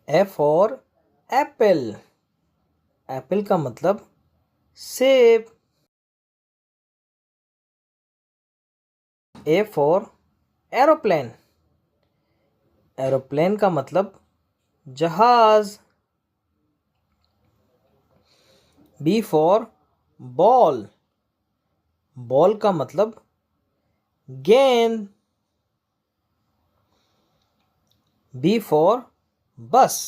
A for Apple. Apple का मतलब सेब। A for aeroplane. एरोप्लेन का मतलब जहाज। B for ball. बॉल का मतलब गेंद। बी फॉर बस।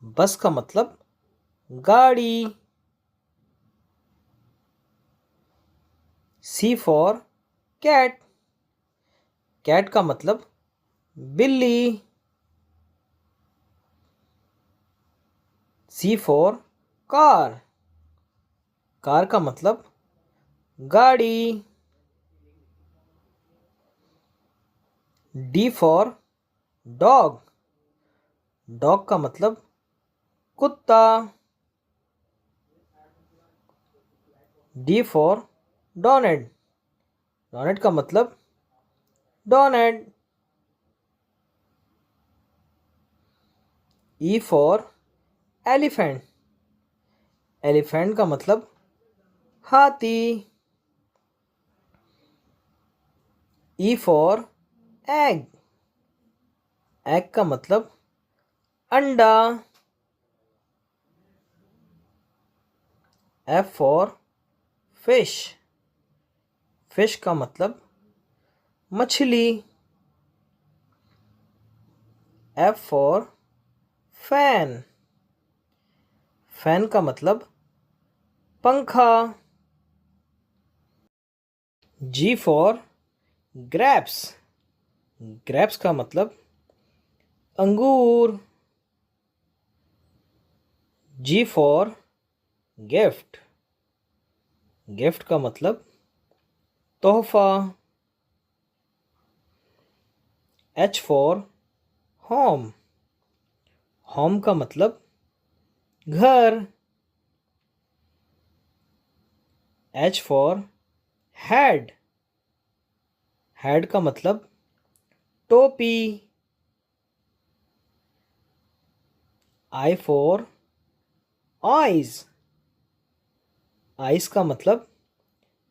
बस का मतलब गाड़ी। सी फॉर कैट। कैट का मतलब बिल्ली। सी फॉर कार। कार का मतलब गाड़ी। D for dog. डॉग का मतलब कुत्ता। D for donate. डोनेट का मतलब donate. E for elephant. Elephant का मतलब हाथी। E for egg. एग का मतलब अंडा। F for fish. फिश का मतलब मछली। F for fan. फैन का मतलब पंखा। जी फॉर ग्रेप्स। ग्रेप्स का मतलब अंगूर। जी फॉर गिफ्ट। गिफ्ट का मतलब तोहफा। H for home. होम का मतलब घर। H for head. हेड का मतलब टोपी। I for eyes. आइस का मतलब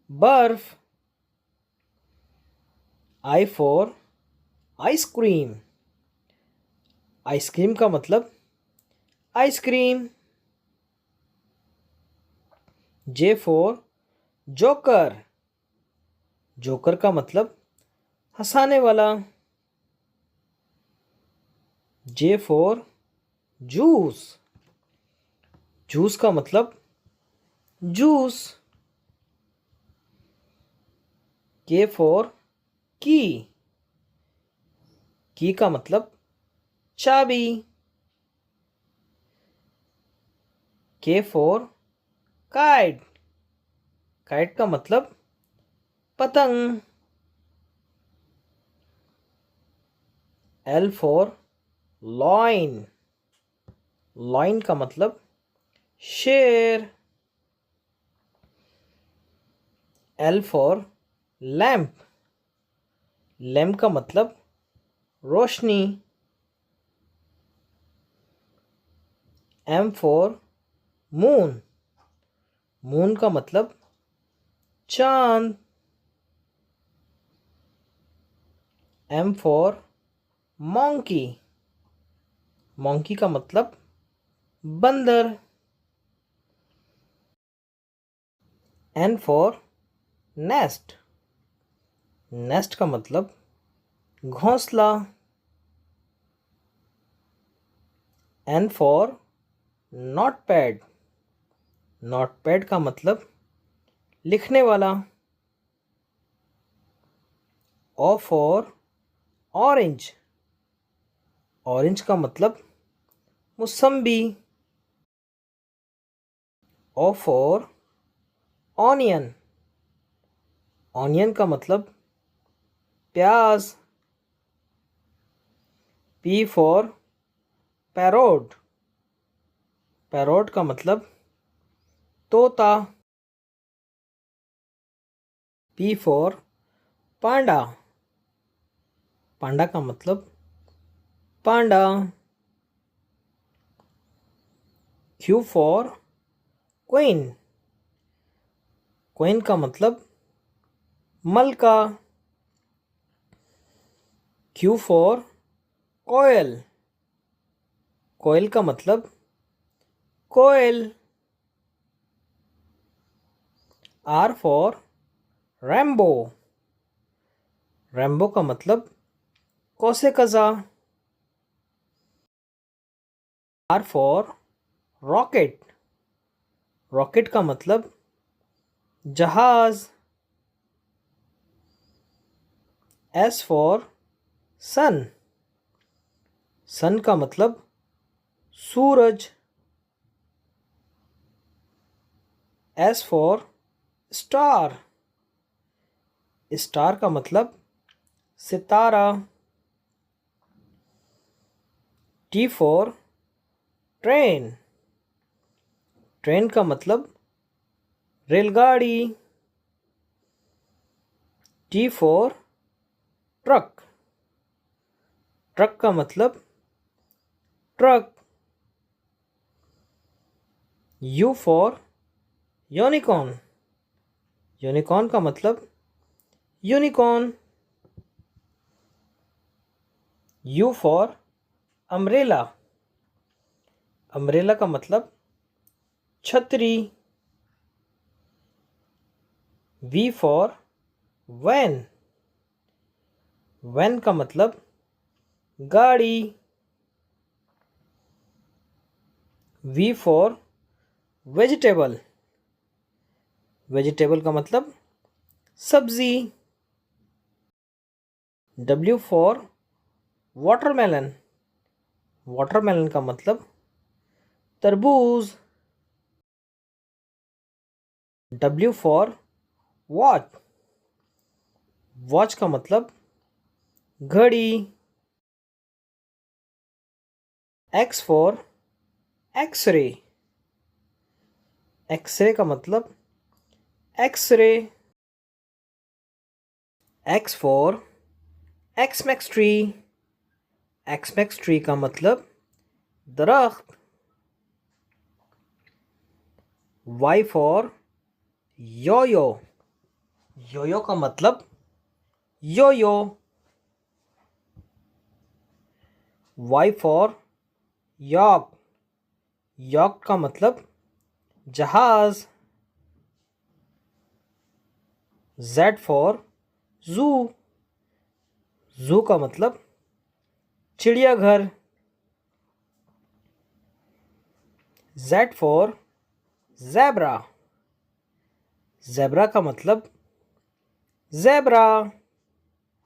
बर्फ। I for ice cream. आइसक्रीम का मतलब ice cream. J for joker. Joker का मतलब हंसाने वाला। J for juice. जूस का मतलब जूस। के फॉर की। की का मतलब चाबी। के फॉर काइट। काइट का मतलब पतंग। L for lion. लॉइन का मतलब शेर। L for lamp. लैम्प का मतलब रोशनी। M for moon. मून का मतलब चांद। M for monkey. मॉन्की का मतलब बंदर। N for nest. नेस्ट का मतलब घोंसला। N for notepad. नोटपैड का मतलब लिखने वाला। O for orange. ऑरेंज का मतलब मुसम्बी। O for onion. ऑनियन का मतलब प्याज। P for parrot. पैरोट का मतलब तोता। पी फॉर पांडा। पांडा का मतलब पांडा। Q for queen. क्वीन का मतलब मलका. Q for कोयल. कोयल का मतलब कोयल. R for Rambo. रैम्बो का मतलब कौसे कज़ा. R for rocket. रॉकेट का मतलब जहाज. S for सन. सन का मतलब सूरज. S for star. स्टार का मतलब सितारा. T for train. ट्रेन का मतलब रेलगाड़ी. T for truck. ट्रक का मतलब truck. U for unicorn. Unicorn का मतलब unicorn. U for umbrella. Umbrella का मतलब छतरी. V for van. वैन का मतलब गाड़ी. V for vegetable. वेजिटेबल का मतलब सब्जी. W for watermelon. वाटरमेलन का मतलब तरबूज. W for watch. वॉच का मतलब घड़ी. X for x ray. एक्सरे का मतलब X ray. X for Xmas tree. Xmas tree का मतलब दरख्त. Y for yoyo. योयो का मतलब योयो. Y for यॉक. यॉक का मतलब जहाज. Z for जू. जू का मतलब चिड़ियाघर. Z for zebra. ज़ेब्रा का मतलब ज़ेब्रा.